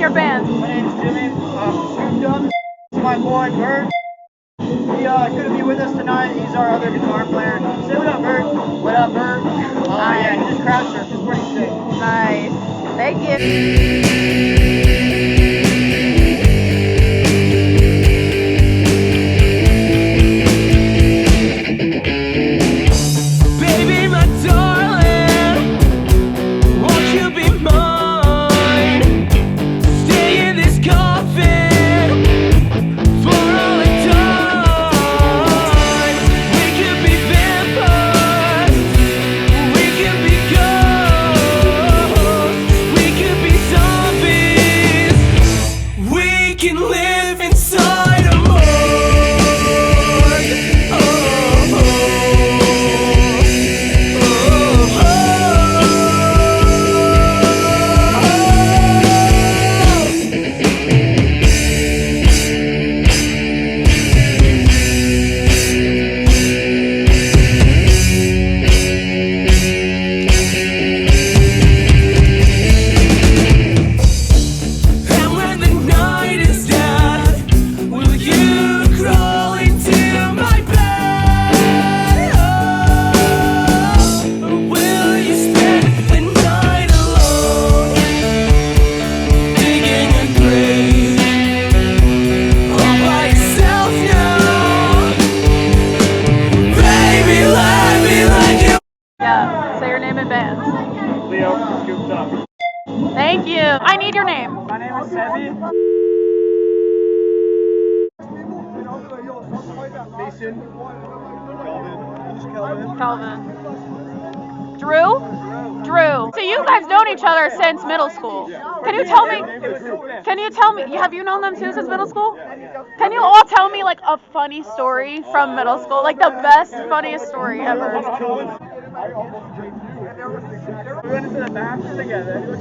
your band? My name's Jimmy. Scooped Up. It's my boy, Bert. He couldn't be with us tonight. He's our other guitar player. Say what up, Bert. What up, Bert? Yeah, he just crowd surfed. It's pretty sick. Nice. Thank you. Scooped Up. Thank you. I need your name. My name is Sebi. Mason. Kelvin. Drew? Drew. So you guys known each other since middle school. Can you tell me, have you known them too since middle school? Can you all tell me like a funny story from middle school? Like the best, funniest story ever. We went into the bathroom together,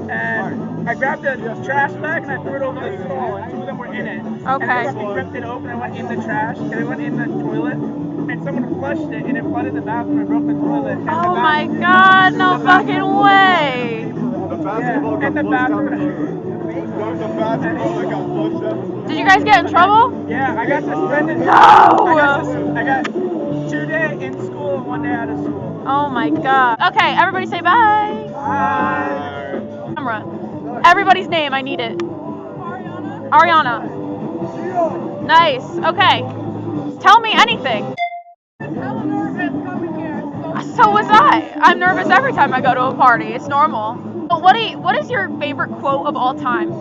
and I grabbed a trash bag and I threw it over the stall, and two of them were in it. Okay. And we ripped it open and went in the trash, and it went in the toilet, and someone flushed it, and it flooded the bathroom and broke the toilet. And oh my god, no fucking way! Yeah, and the bathroom. Did you guys get in trouble? Yeah, I got suspended. No! I got 2 days in school and 1 day out of school. Oh my god. Okay, everybody say bye. Bye. Camera. Everybody's name, I need it. Ariana. Nice. Okay. Tell me anything. So was I. I'm nervous every time I go to a party. It's normal. But what is your favorite quote of all time?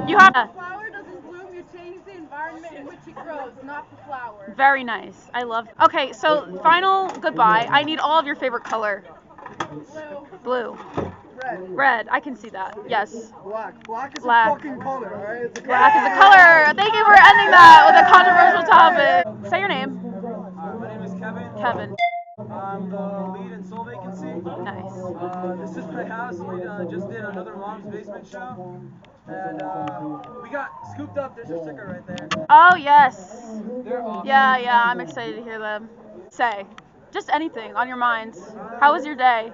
You have a flower doesn't bloom, you change the environment in which it grows, not the flower. Very nice. I love. Okay, so final goodbye. I need all of your favorite color. Blue. Red. I can see that. Yes. Black. Black is Black. a fucking color, alright? It's a Black is a color. Thank you for ending that with a controversial topic. Say your name. My name is Kevin. Kevin. I'm the lead in Soul Vacancy. Nice. This is my house. We just did another Mom's Basement show. And we got Scooped Up. There's your sticker right there. Oh, yes. They're awesome. Yeah, I'm excited to hear them. Say. Just anything on your minds. How was your day?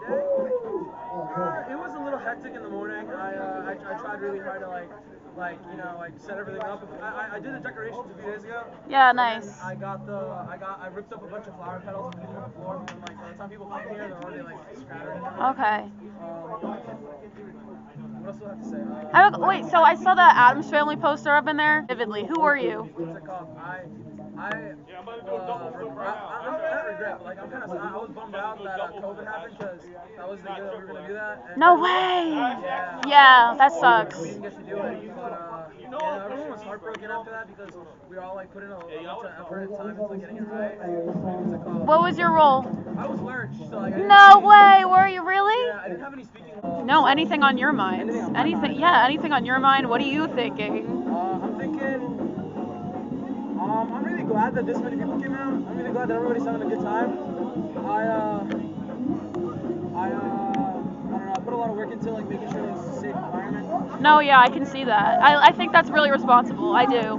It was a little hectic in the morning. I tried really hard to set everything up. I did the decorations a few days ago. Yeah, nice. I ripped up a bunch of flower petals and put them on the floor. And by the time people come here, they're already scattered. Okay. What else do I have to say? Wait, so I saw the Addams Family poster up in there. Vividly. Who were you? What's it called? I don't regret, but I'm kind of I was bummed out that COVID happened because that was the year that we were gonna do that. And No way. Yeah, that sucks. we didn't get to do it, but everyone was heartbroken after that because we all put in a bunch of effort and time into getting it right. What's it called? What was your role? I was Lurch, so I didn't No way. Were you really? Yeah, I didn't have any speaking roles. No, anything on your mind. Anything on your mind. What are you thinking? I'm thinking. I'm really glad that this many people came out. I'm really glad that everybody's having a good time. I don't know. I put a lot of work into making sure it's a safe environment. No, yeah, I can see that. I think that's really responsible. I do. Yeah.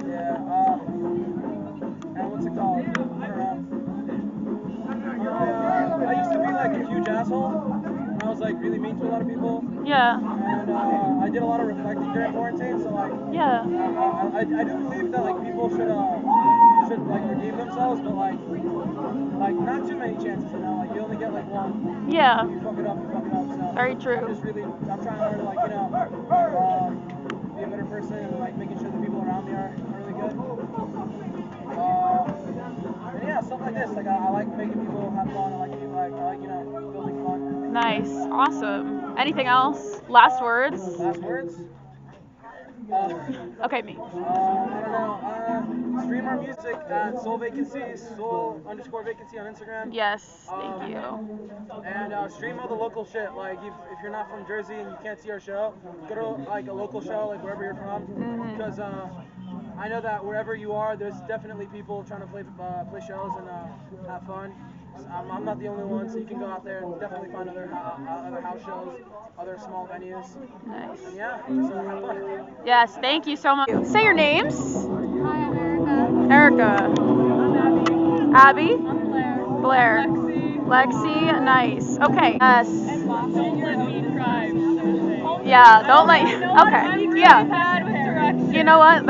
And what's it called? I used to be a huge asshole. I was really mean to a lot of people. Yeah. And and I did a lot of reflecting during quarantine. So like, Yeah. I do believe that like people should like redeem themselves, but like not too many chances. You know, like you only get like one. Yeah. If you fuck it up, you fuck it up. So Very true. I'm trying to learn to like be a better person and like making sure the people around me are really good. And yeah, stuff like this. Like I like making people have fun. I like building fun. Nice. Awesome. Anything else? Last words? Last words? Okay, me. I don't know. Stream our music at Soul Vacancy, Soul_Vacancy on Instagram. Yes, thank you. And stream all the local shit. Like if you're not from Jersey and you can't see our show, go to like a local show, like wherever you're from. Because I know that wherever you are, there's definitely people trying to play shows and have fun. I'm not the only one, so you can go out there and definitely find other house shows, other small venues. Nice. And yeah, just have fun. Yes, thank you so much. Say your names. Hi, I'm Erica. Erica. I'm Abby. Abby. I'm Blair. Blair. Lexi. Lexi. Nice. Okay. Yes. Don't let me cry. Yeah. Don't let. Okay. Yeah. Bad with direction. You know what?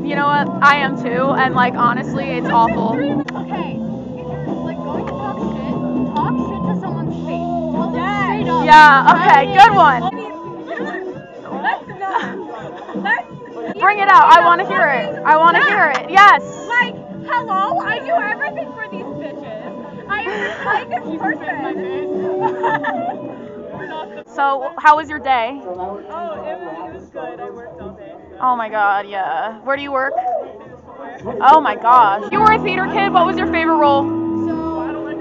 You know what? I am too. And like honestly, it's awful. Okay, if you're like going to talk shit to someone's face. Tell them straight up. Yeah. Okay. Good one. Let's not. Let's Bring it out. I want to hear it. I want to hear it. Yes. like, hello, I do everything for these bitches. I am the kindest person. So, how was your day? Oh, it was good. I worked all day. Oh my god, yeah. Where do you work? Oh my gosh. You were a theater kid. What was your favorite role? So, I was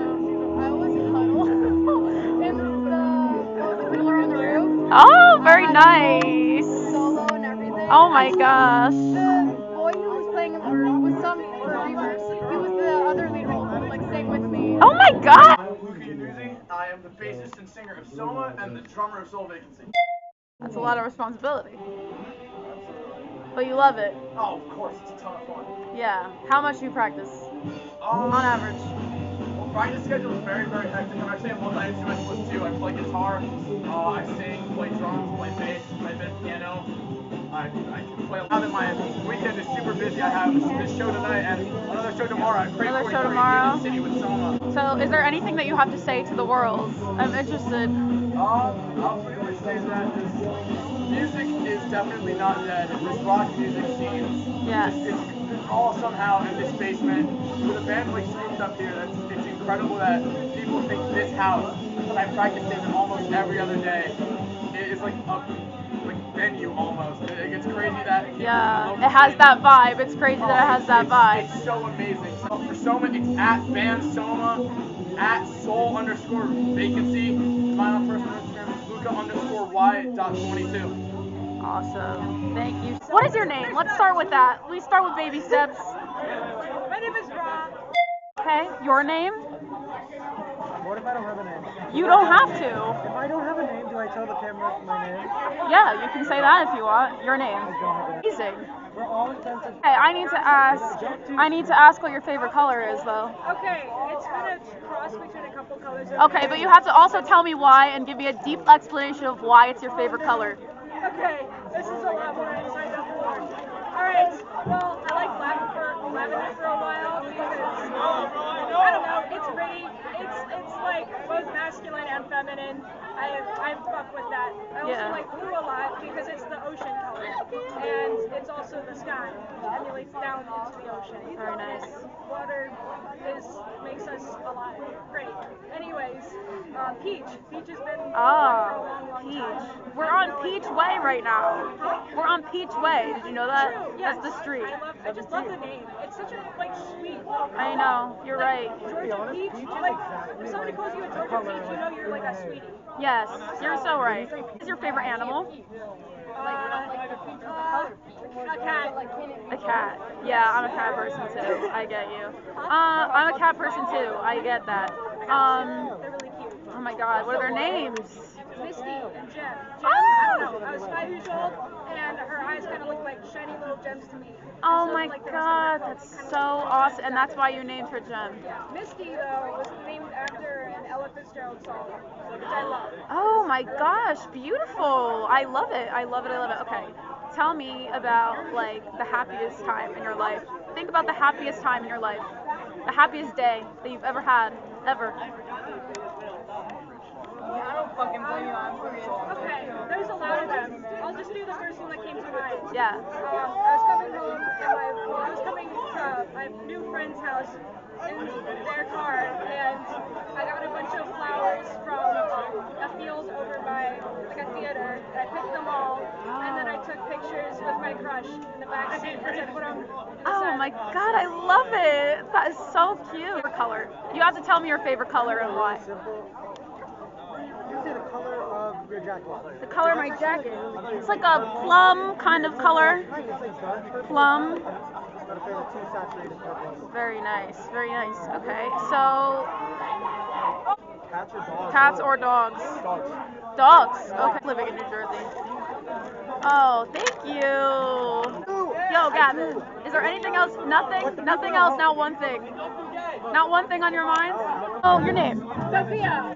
Huddle. And the Fiddler on the Roof. Oh, very nice. Solo and everything. Oh my gosh. The boy who was playing was some reverse. He was the other lead role. Like, sing with me. Oh my god. I am the bassist and singer of Soma and the drummer of Soul Vacancy. That's a lot of responsibility. But you love it. Oh, of course, it's a ton of fun. Yeah. How much do you practice? On average. Well, practice schedule is very, very hectic. I'm actually in multi-instrumentalist too. I play guitar, I sing, play drums, play bass, play a bit of piano. I can play. Now that my weekend is super busy, I have this show tonight and another show tomorrow at Crate Another 43 show tomorrow? in the city with Soma. So, is there anything that you have to say to the world? I'm interested. I'll pretty much say that this music is definitely not dead. This rock music scene, Yes. it's all somehow in this basement with a band like Scooped up here. It's incredible that people think this house that I practice in almost every other day is like a venue almost. It's crazy that Yeah. It has that vibe. It's crazy that it has that vibe. It's so amazing. So for Soma, it's at band Soma, at Soul_Vacancy. My own personal Instagram is Luca_Y.22. Awesome. Thank you. What is your name? Let's start with that. We start with baby steps. My name is Ra. Okay. Your name? What if I don't have a name? You don't have to. If I don't have a name, do I tell the camera my name? Yeah, you can say that if you want. Your name. Amazing. We're all intensive. Okay, I need to ask what your favorite color is though. Okay, it's been a cross between a couple colors. Okay, but you have to also tell me why and give me a deep explanation of why it's your favorite color. Okay, this is a lot more than I signed up for. Alright, well, I like lavender for a while because, I don't know, it's pretty. It's like both masculine and feminine. I fuck with that. I also like blue a lot because it's the ocean color. And it's also the sky. It emulates down into the ocean. Very nice. Water makes us alive. Great. Anyways, peach. Peach has been for a long time. Peach. We're on Peach Way right now. We're on Peach Way. Did you know that? True, yes. That's the street. I just love the name. It's such a sweet. I know. You're right. Georgia Peach. If somebody calls you a Georgia Peach, you know you're like a sweetie. Yes, you're so right. What is your favorite animal? A cat. A cat. Yeah, I'm a cat person too. I get you. I'm a cat person too. I get that. They're really cute. Oh my god, what are their names? Misty and Jem. I don't know. I was 5 years old and her eyes kind of look like shiny little gems to me. Oh So, my like, the rest of her God, clothes that's kinda so look like awesome, and that's exactly. why you named her Jem. Yeah. Misty though was named after an Ella Fitzgerald song, which I love. Oh my I love gosh, Jem. beautiful. I love it. I love it. I love it. Okay. Tell me about like the happiest time in your life. Think about the happiest time in your life. The happiest day that you've ever had. Ever. Okay, there's a lot of them. I'll just do the first one that came to mind. Yeah. I was coming home and I was coming to my new friend's house in their car, and I got a bunch of flowers from a field over by like a theater. I picked them all, and then I took pictures with my crush in the back seat and I put them in the Oh side my of the bus. God, I love it. That is so cute. Favorite color. You have to tell me your favorite color and why. Simple. You say the color of your jacket. The color of my jacket. It's like a plum kind of color. It's like dark purple. Plum. Got a favorite too saturated purple. Very nice. Very nice. Okay. So Cats or dogs? cats or dogs? Dogs. Dogs. Okay. Living in New Jersey. Oh, thank you. Yo, Gavin, is there anything else? Nothing? Nothing else, not one thing. Not one thing on your mind? Oh, your name? Sophia.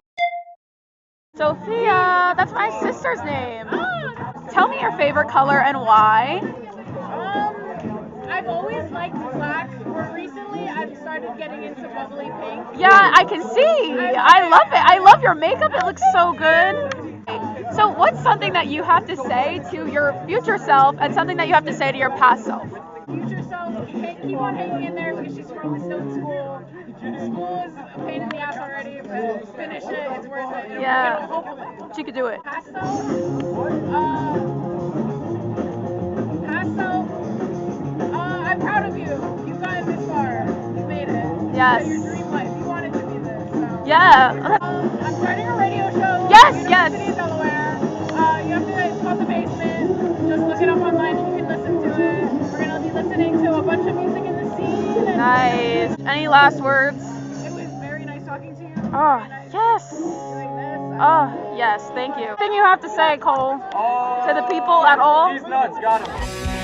Sophia. That's my sister's name. Tell me your favorite color and why. I've always liked black, but recently I've started getting into bubbly pink. Yeah, I can see. I love it. I love your makeup. It looks so good. So what's something that you have to say to your future self and something that you have to say to your past self? Future self, keep on hanging in there because she's probably still in school. School is a pain in the ass already, but finish it, it's worth it. Yeah. Hopefully. She could do it. Past self, I'm proud of you. You've gotten this far. You've made it. Yes. Your dream life. You wanted to be this. So. Yeah. I'm starting a radio show. Yes, in yes. University of Delaware. You have to. It's called The Basement. Just look it up online. You can listen to it. We're gonna be listening to a bunch of music in the scene. And Nice. Any last words? it was very nice talking to you. Oh, Very nice yes. doing this. Oh, yes. Thank you. Anything you have to say, Cole, to the people at all? These nuts, got him.